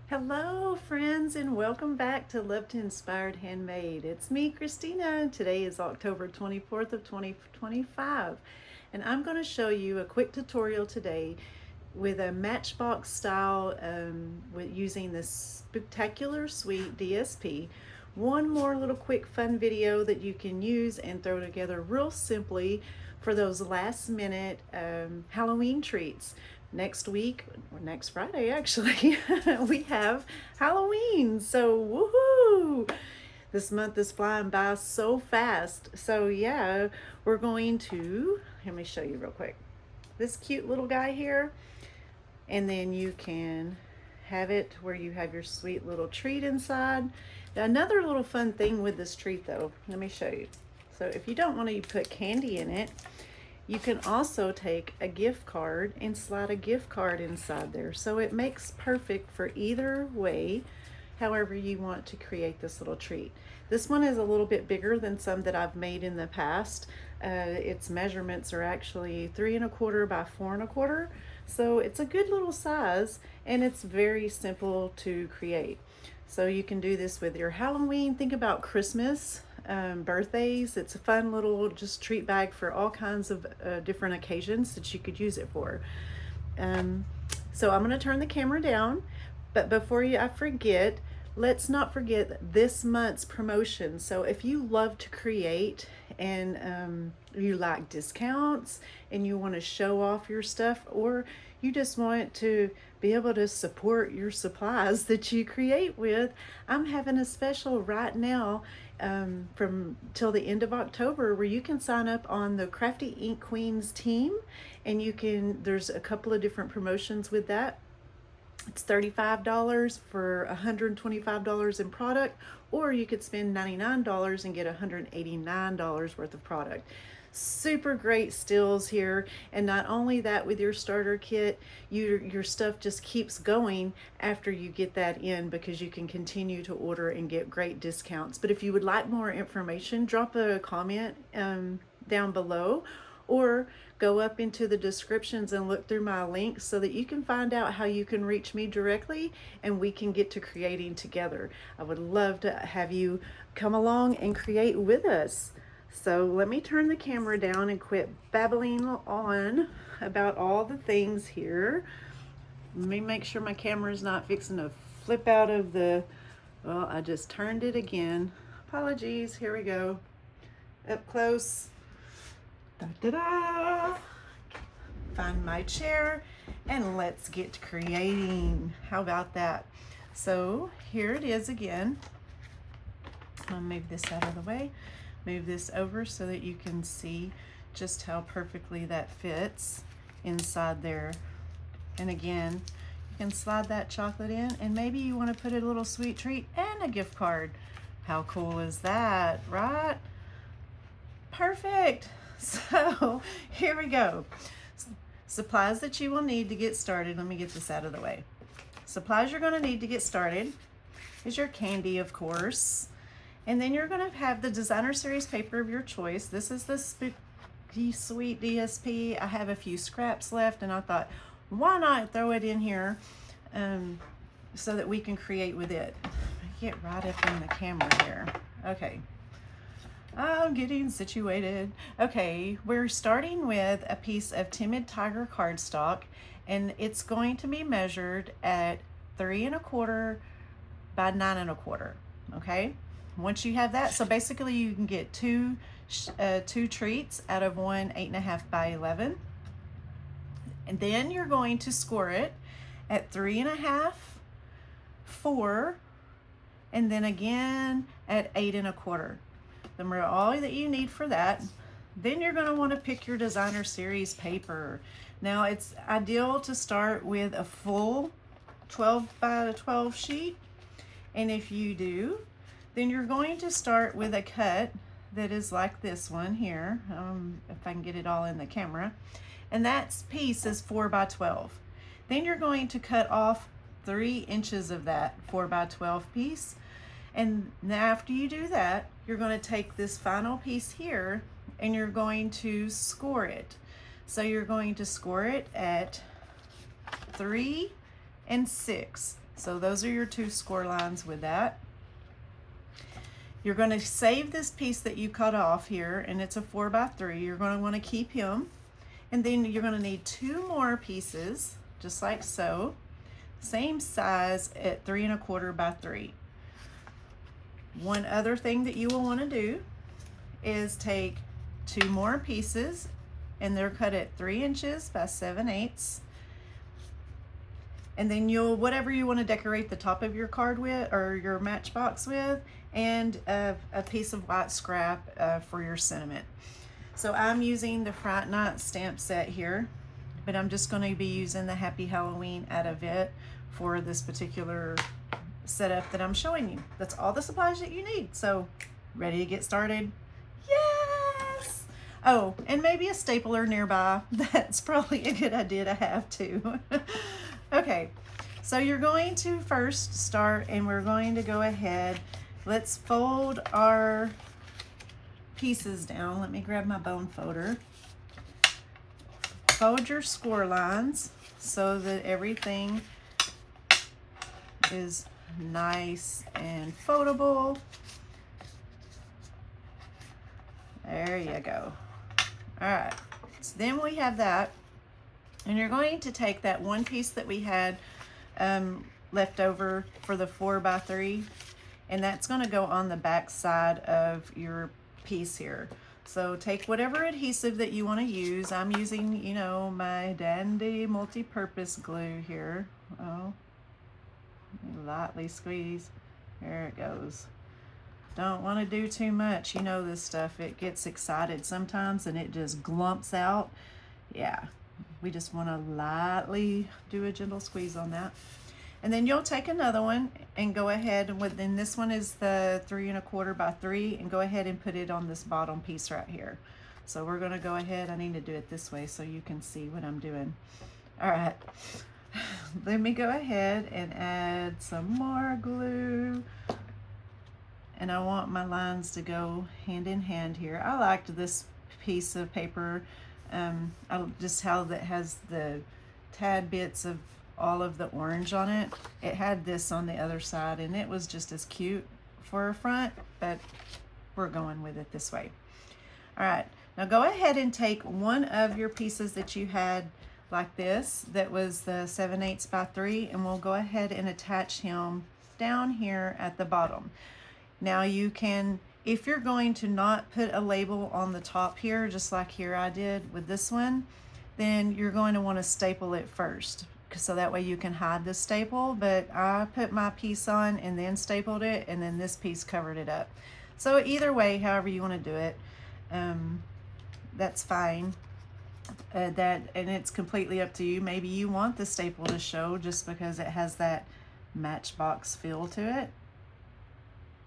Hello friends, and welcome back to Love to Inspired Handmade. It's me, Christina. Today is October 24th of 2025, and I'm going to show you a quick tutorial today with a matchbox style with using this spectacular sweet DSP. One more little quick fun video that you can use and throw together real simply for those last minute Halloween treats. Next week, or next Friday actually, we have Halloween. So woohoo! This month is flying by so fast. So yeah, we're going to, let me show you real quick. This cute little guy here, and then you can have it where you have your sweet little treat inside. Another little fun thing with this treat though, let me show you. So if you don't want to put candy in it, you can also take a gift card and slide a gift card inside there. So it makes perfect for either way, however you want to create this little treat. This one is a little bit bigger than some that I've made in the past. Its measurements are actually 3 1/4 by 4 1/4. So it's a good little size, and it's very simple to create. So you can do this with your Halloween. Think about Christmas, birthdays. It's a fun little just treat bag for all kinds of different occasions that you could use it for. So I'm going to turn the camera down, but before I forget, let's not forget this month's promotion. So if you love to create and you like discounts and you want to show off your stuff, or you just want to be able to support your supplies that you create with, I'm having a special right now from till the end of October where you can sign up on the Crafty Ink Queens team, and you can, there's a couple of different promotions with that. It's $35 for $125 in product, or you could spend $99 and get $189 worth of product. Super great steals here. And not only that, with your starter kit, your stuff just keeps going after you get that in, because you can continue to order and get great discounts. But if you would like more information, drop a comment down below, or go up into the descriptions and look through my links so that you can find out how you can reach me directly and we can get to creating together. I would love to have you come along and create with us. So let me turn the camera down and quit babbling on about all the things here. Let me make sure my camera is not fixing to flip out of the, well, I just turned it again. Apologies, here we go. Up close. Da-da-da! Find my chair and let's get creating. How about that? So here it is again. I'll move this out of the way. Move this over so that you can see just how perfectly that fits inside there. And again, you can slide that chocolate in, and maybe you want to put a little sweet treat and a gift card. How cool is that, right? Perfect. So here we go. Supplies that you will need to get started. Let me get this out of the way. Supplies you're going to need to get started is your candy, of course. And then you're going to have the designer series paper of your choice. This is the Spooky Sweet DSP. I have a few scraps left, and I thought, why not throw it in here so that we can create with it. Get right up in the camera here. Okay. I'm getting situated. Okay, we're starting with a piece of Timid Tiger cardstock, and it's going to be measured at 3 1/4 by 9 1/4. Okay, once you have that, so basically you can get two treats out of one 8 1/2 by 11, and then you're going to score it at 3 1/2, 4, and then again at 8 1/4. Remember all that you need for that. Then you're going to want to pick your designer series paper. Now it's ideal to start with a full 12 by 12 sheet, and if you do, then you're going to start with a cut that is like this one here, if I can get it all in the camera, and that piece is 4 by 12. Then you're going to cut off 3 inches of that 4 by 12 piece. And now after you do that, you're going to take this final piece here and you're going to score it. So you're going to score it at 3 and 6. So those are your 2 score lines with that. You're going to save this piece that you cut off here, and it's a 4x3. You're going to want to keep him. And then you're going to need 2 more pieces, just like so. Same size at 3 1/4 by 3. One other thing that you will want to do is take 2 more pieces, and they're cut at 3 inches by 7/8. And then you'll, whatever you want to decorate the top of your card with, or your matchbox with, and a piece of white scrap for your sentiment. So I'm using the Fright Night stamp set here, but I'm just going to be using the Happy Halloween out of it for this particular setup that I'm showing you. That's all the supplies that you need. So ready to get started? Yes! Oh, and maybe a stapler nearby. That's probably a good idea to have too. Okay, so you're going to first start, and we're going to go ahead. Let's fold our pieces down. Let me grab my bone folder. Fold your score lines so that everything is nice and foldable. There you go. All right, so then we have that, and you're going to take that one piece that we had left over for the 4x3, and that's going to go on the back side of your piece here. So take whatever adhesive that you want to use. I'm using, you know, my dandy multi-purpose glue here. Oh, lightly squeeze. There it goes. Don't want to do too much. You know this stuff, it gets excited sometimes and it just glumps out. Yeah, we just want to lightly do a gentle squeeze on that. And then you'll take another one and go ahead and then this one is the 3 1/4 by 3, and go ahead and put it on this bottom piece right here. So we're going to go ahead. I need to do it this way so you can see what I'm doing. All right, let me go ahead and add some more glue. And I want my lines to go hand in hand here. I liked this piece of paper. Just how that has the tad bits of all of the orange on it. It had this on the other side, and it was just as cute for a front, but we're going with it this way. All right, now go ahead and take one of your pieces that you had like this, that was the 7/8 by 3, and we'll go ahead and attach him down here at the bottom. Now you can, if you're going to not put a label on the top here, just like here I did with this one, then you're going to want to staple it first, so that way you can hide the staple. But I put my piece on and then stapled it, and then this piece covered it up. So either way, however you want to do it, that's fine. And it's completely up to you. Maybe you want the staple to show just because it has that matchbox feel to it.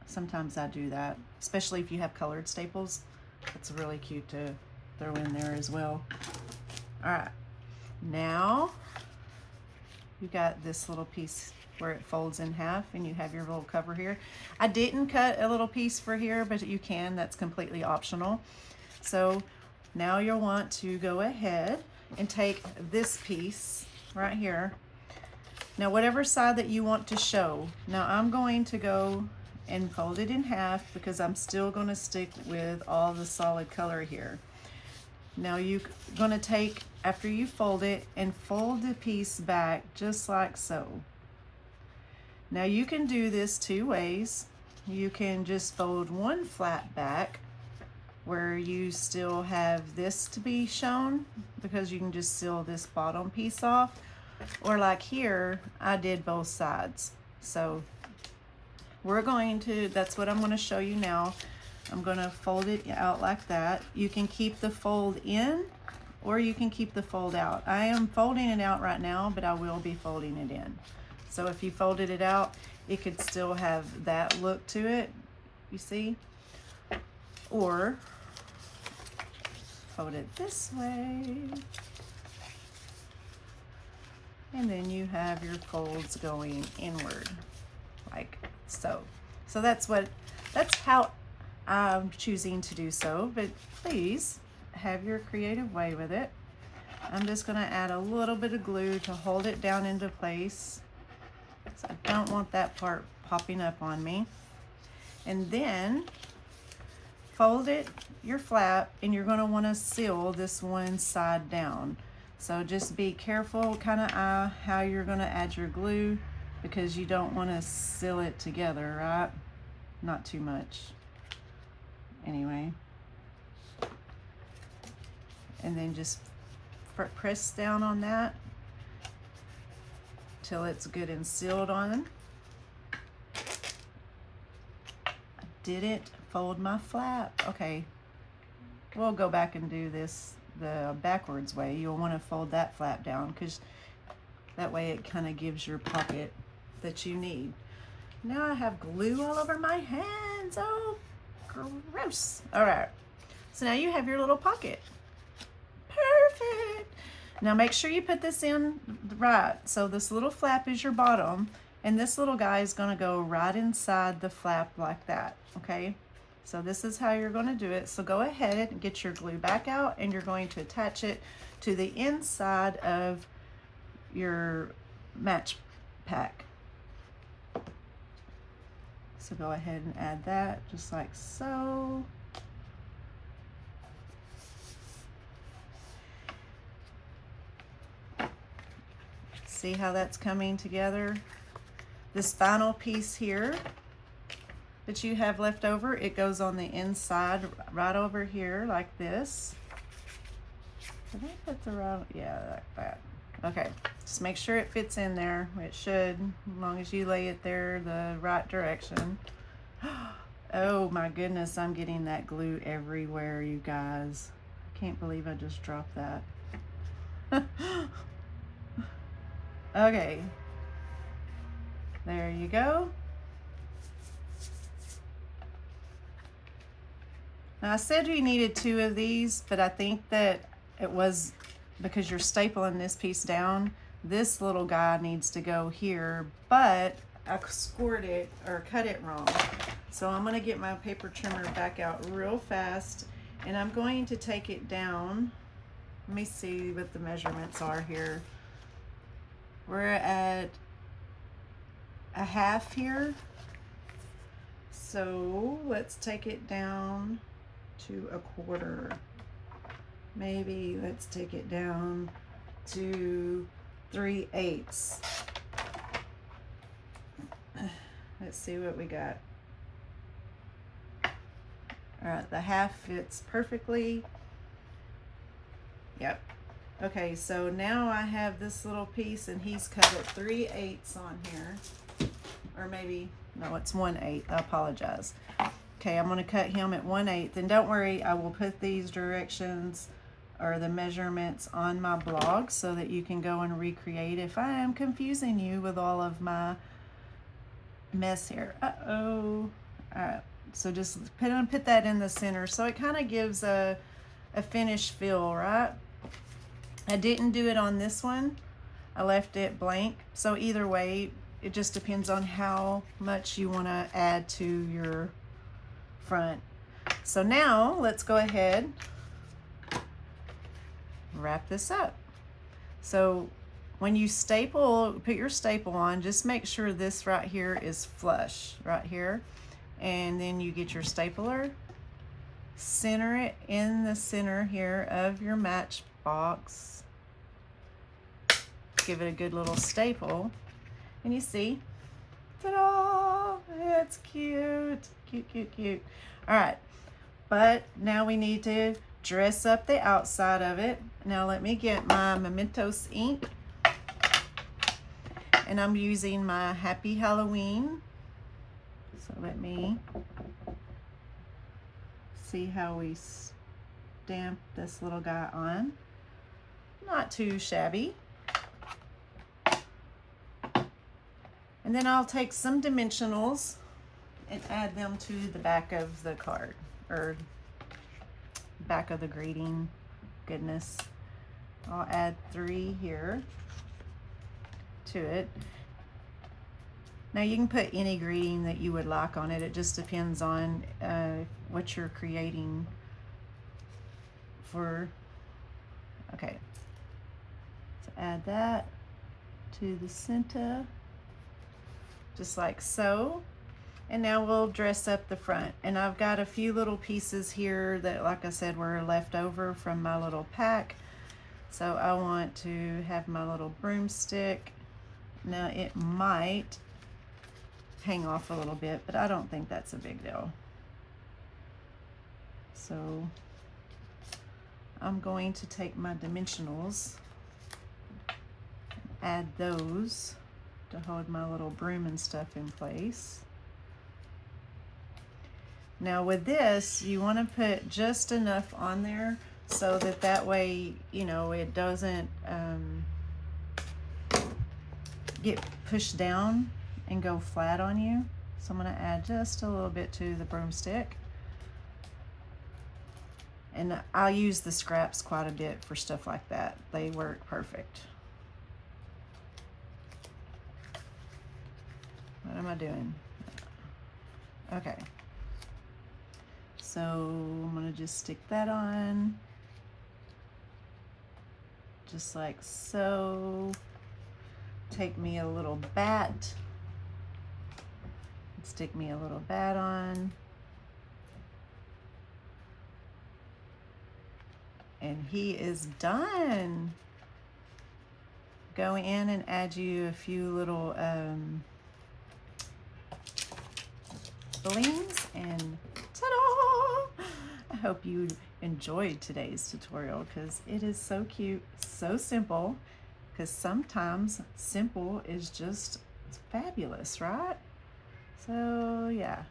Sometimes I do that, especially if you have colored staples. It's really cute to throw in there as well. All right, now you got this little piece where it folds in half, and you have your little cover here. I didn't cut a little piece for here, but you can. That's completely optional. So now you'll want to go ahead and take this piece right here. Now whatever side that you want to show. Now I'm going to go and fold it in half because I'm still going to stick with all the solid color here. Now you're going to take, after you fold it, and fold the piece back just like so. Now you can do this 2 ways. You can just fold one flat back where you still have this to be shown, because you can just seal this bottom piece off, or like here I did both sides. So we're going to, that's what I'm going to show you now. I'm going to fold it out like that. You can keep the fold in, or you can keep the fold out. I am folding it out right now, but I will be folding it in. So if you folded it out, it could still have that look to it, you see? Or fold it this way, and then you have your folds going inward like so. So that's how I'm choosing to do so, but please have your creative way with it. I'm just going to add a little bit of glue to hold it down into place. So I don't want that part popping up on me. And then fold it, your flap, and you're going to want to seal this one side down. So just be careful, kind of eye how you're going to add your glue, because you don't want to seal it together, right? Not too much. Anyway. And then just press down on that till it's good and sealed on. I didn't fold my flap. Okay, we'll go back and do this the backwards way. You'll want to fold that flap down, because that way it kind of gives your pocket that you need. Now I have glue all over my hands. Oh, gross. All right, so now you have your little pocket. Perfect. Now make sure you put this in right. So this little flap is your bottom, and this little guy is going to go right inside the flap like that. Okay, so this is how you're going to do it. So go ahead and get your glue back out, and you're going to attach it to the inside of your match pack. So go ahead and add that just like so. See how that's coming together? This final piece here that you have left over, it goes on the inside right over here like this. Did I put the right? Yeah, like that. Okay, just make sure it fits in there. It should, as long as you lay it there the right direction. Oh my goodness, I'm getting that glue everywhere, you guys. I can't believe I just dropped that. Okay, there you go. Now I said we needed 2 of these, but I think that it was because you're stapling this piece down. This little guy needs to go here, but I scored it or cut it wrong. So I'm going to get my paper trimmer back out real fast, and I'm going to take it down. Let me see what the measurements are here. We're at a half here. So let's take it down to a quarter. Maybe let's take it down to 3/8. Let's see what we got. All right, the half fits perfectly. Yep. Okay, so now I have this little piece, and he's cut it 3/8 on here. Or maybe, no, it's 1/8. I apologize. Okay, I'm going to cut him at 1/8. And don't worry, I will put these directions or the measurements on my blog so that you can go and recreate if I am confusing you with all of my mess here. Uh-oh. All right, so just put that in the center so it kind of gives a finished feel, right? I didn't do it on this one. I left it blank. So either way, it just depends on how much you want to add to your front. So now let's go ahead, wrap this up. So when you staple, put your staple on, just make sure this right here is flush right here. And then you get your stapler, center it in the center here of your match box. Give it a good little staple. And you see, ta-da! It's cute. Cute, cute, cute. All right, but now we need to dress up the outside of it. Now let me get my Mementos ink. And I'm using my Happy Halloween. So let me see how we stamp this little guy on. Not too shabby. And then I'll take some dimensionals and add them to the back of the card, or back of the greeting. Goodness. I'll add 3 here to it. Now you can put any greeting that you would like on it. It just depends on what you're creating for. Okay. So add that to the center. just like so. And now we'll dress up the front. And I've got a few little pieces here that, like I said, were left over from my little pack. So I want to have my little broomstick. Now it might hang off a little bit, but I don't think that's a big deal. So I'm going to take my dimensionals, add those to hold my little broom and stuff in place. Now with this, you want to put just enough on there so that way, you know, it doesn't get pushed down and go flat on you. So I'm going to add just a little bit to the broomstick. And I'll use the scraps quite a bit for stuff like that. They work perfect. What am I doing? Okay. So I'm gonna just stick that on. Just like so. Take me a little bat. Stick me a little bat on. And he is done. Go in and add you a few little balloons and ta-da! I hope you enjoyed today's tutorial because it is so cute, so simple, because sometimes simple is just fabulous, right? So yeah,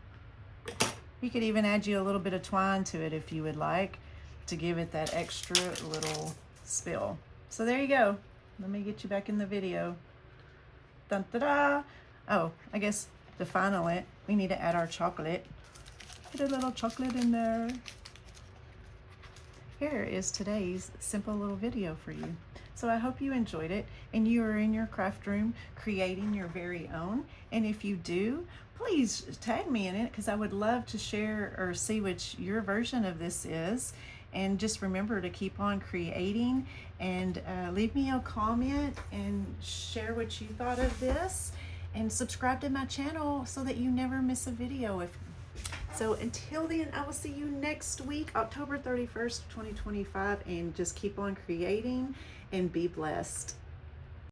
you could even add you a little bit of twine to it if you would like, to give it that extra little spill. So there you go. Let me get you back in the video. Dun, da, da. Oh, I guess to final it, we need to add our chocolate. Put a little chocolate in there. Here is today's simple little video for you. So I hope you enjoyed it and you are in your craft room creating your very own. And if you do, please tag me in it because I would love to share or see what your version of this is. And just remember to keep on creating and leave me a comment and share what you thought of this, and subscribe to my channel so that you never miss a video. So until then, I will see you next week, October 31st, 2025, and just keep on creating and be blessed.